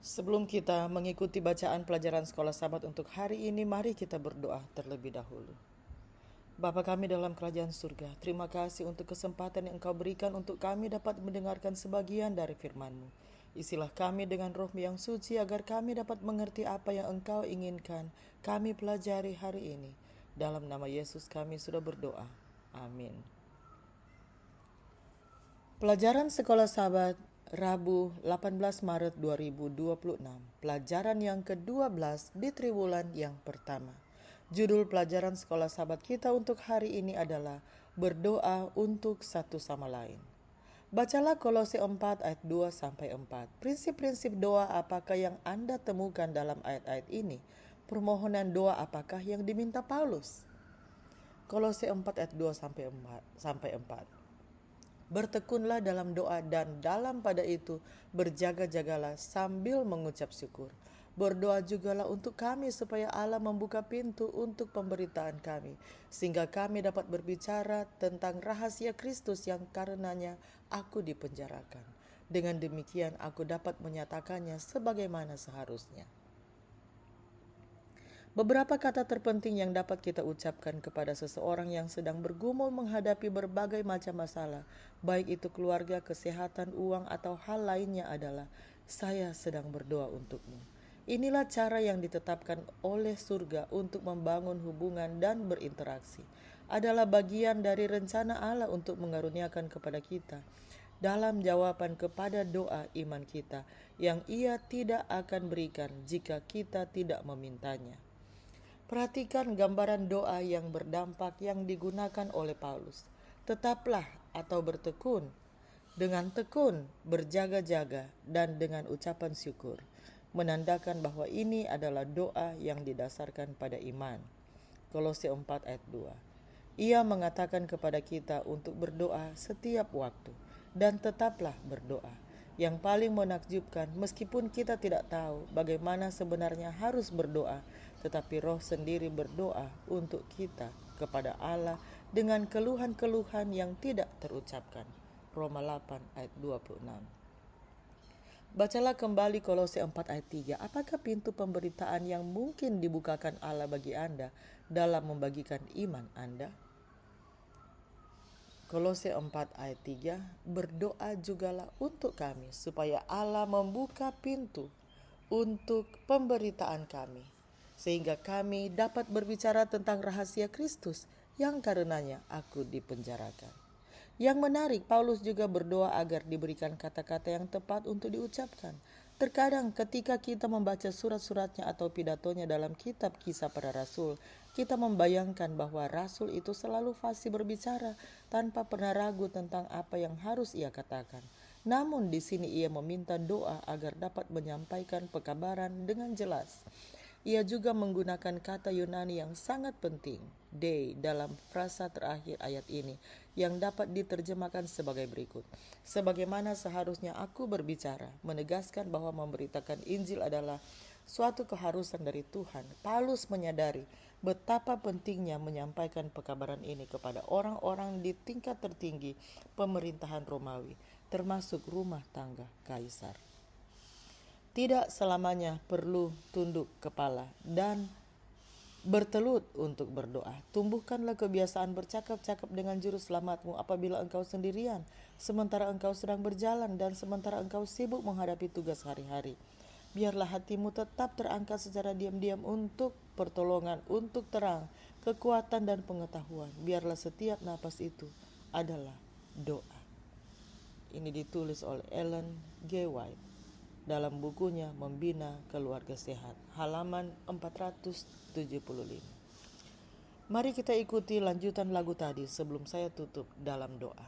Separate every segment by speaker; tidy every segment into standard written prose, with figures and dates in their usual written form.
Speaker 1: Sebelum kita mengikuti bacaan pelajaran sekolah Sabat untuk hari ini, mari kita berdoa terlebih dahulu. Bapa kami dalam kerajaan surga, terima kasih untuk kesempatan yang Engkau berikan untuk kami dapat mendengarkan sebagian dari firman-Mu. Isilah kami dengan roh yang suci agar kami dapat mengerti apa yang Engkau inginkan kami pelajari hari ini. Dalam nama Yesus kami sudah berdoa. Amin. Pelajaran Sekolah Sabat Rabu 18 Maret 2026. Pelajaran yang ke-12 di triwulan yang pertama. Judul pelajaran Sekolah Sabat kita untuk hari ini adalah Berdoa untuk satu sama lain. Bacalah Kolose 4 ayat 2 sampai 4. Prinsip-prinsip doa apakah yang Anda temukan dalam ayat-ayat ini? Permohonan doa apakah yang diminta Paulus? Kolose 4 ayat 2 sampai 4. Bertekunlah dalam doa dan dalam pada itu berjaga-jagalah sambil mengucap syukur. Berdoa jugalah untuk kami supaya Allah membuka pintu untuk pemberitaan kami, sehingga kami dapat berbicara tentang rahasia Kristus yang karenanya aku dipenjarakan. Dengan demikian aku dapat menyatakannya sebagaimana seharusnya. Beberapa kata terpenting yang dapat kita ucapkan kepada seseorang yang sedang bergumul menghadapi berbagai macam masalah, baik itu keluarga, kesehatan, uang, atau hal lainnya adalah, saya sedang berdoa untukmu. Inilah cara yang ditetapkan oleh surga untuk membangun hubungan dan berinteraksi. Adalah bagian dari rencana Allah untuk mengaruniakan kepada kita dalam jawaban kepada doa iman kita yang Ia tidak akan berikan jika kita tidak memintanya. Perhatikan gambaran doa yang berdampak yang digunakan oleh Paulus. Tetaplah atau bertekun, dengan tekun, berjaga-jaga, dan dengan ucapan syukur. Menandakan bahwa ini adalah doa yang didasarkan pada iman. Kolose 4 ayat 2. Ia mengatakan kepada kita untuk berdoa setiap waktu, dan tetaplah berdoa. Yang paling menakjubkan, meskipun kita tidak tahu bagaimana sebenarnya harus berdoa, tetapi Roh sendiri berdoa untuk kita kepada Allah dengan keluhan-keluhan yang tidak terucapkan. Roma 8 ayat 26. Bacalah kembali Kolose 4 ayat 3. Apakah pintu pemberitaan yang mungkin dibukakan Allah bagi Anda dalam membagikan iman Anda? Kolose 4 ayat 3, berdoa jugalah untuk kami supaya Allah membuka pintu untuk pemberitaan kami, sehingga kami dapat berbicara tentang rahasia Kristus yang karenanya aku dipenjarakan. Yang menarik, Paulus juga berdoa agar diberikan kata-kata yang tepat untuk diucapkan. Terkadang ketika kita membaca surat-suratnya atau pidatonya dalam kitab Kisah Para Rasul, kita membayangkan bahwa rasul itu selalu fasih berbicara tanpa pernah ragu tentang apa yang harus ia katakan. Namun di sini ia meminta doa agar dapat menyampaikan pekabaran dengan jelas. Ia juga menggunakan kata Yunani yang sangat penting, dei, dalam frasa terakhir ayat ini, yang dapat diterjemahkan sebagai berikut. Sebagaimana seharusnya aku berbicara, menegaskan bahwa memberitakan Injil adalah suatu keharusan dari Tuhan. Paulus menyadari betapa pentingnya menyampaikan pekabaran ini kepada orang-orang di tingkat tertinggi pemerintahan Romawi, termasuk rumah tangga Kaisar. Tidak selamanya perlu tunduk kepala dan bertelut untuk berdoa. Tumbuhkanlah kebiasaan bercakap-cakap dengan juru selamatmu apabila engkau sendirian, sementara engkau sedang berjalan dan sementara engkau sibuk menghadapi tugas hari-hari. Biarlah hatimu tetap terangkat secara diam-diam untuk pertolongan, untuk terang, kekuatan dan pengetahuan. Biarlah setiap napas itu adalah doa. Ini ditulis oleh Ellen G. White dalam bukunya Membina Keluarga Sehat, halaman 475. Mari kita ikuti lanjutan lagu tadi sebelum saya tutup dalam doa.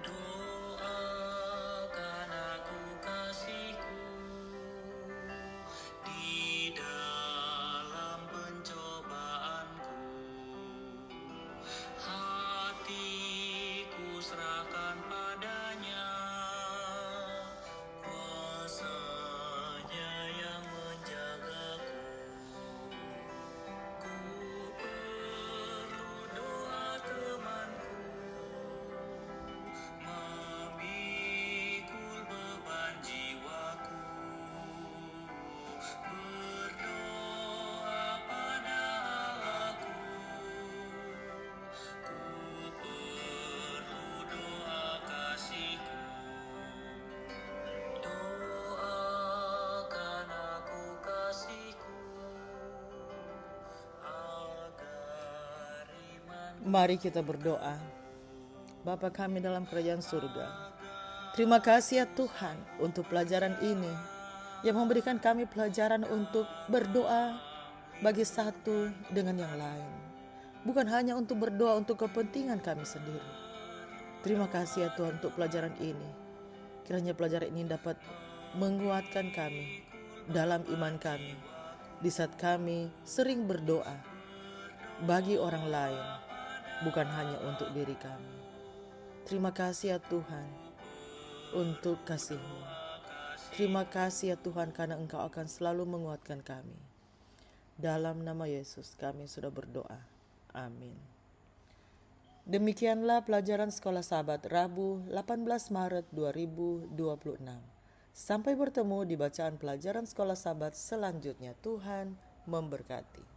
Speaker 2: Doakan aku kasihku di dalam pencobaanku, hatiku serahkan padanya, kuasanya yang menjagaku. Ku perlu doa temanku
Speaker 1: Mari kita berdoa. Bapa kami dalam kerajaan surga, terima kasih ya Tuhan untuk pelajaran ini yang memberikan kami pelajaran untuk berdoa bagi satu dengan yang lain. Bukan hanya untuk berdoa untuk kepentingan kami sendiri. Terima kasih ya Tuhan untuk pelajaran ini. Kiranya pelajaran ini dapat menguatkan kami dalam iman kami di saat kami sering berdoa bagi orang lain, bukan hanya untuk diri kami. Terima kasih ya Tuhan untuk kasih-Mu. Terima kasih ya Tuhan karena Engkau akan selalu menguatkan kami. Dalam nama Yesus kami sudah berdoa. Amin. Demikianlah pelajaran Sekolah Sabat Rabu 18 Maret 2026. Sampai bertemu di bacaan pelajaran Sekolah Sabat selanjutnya. Tuhan memberkati.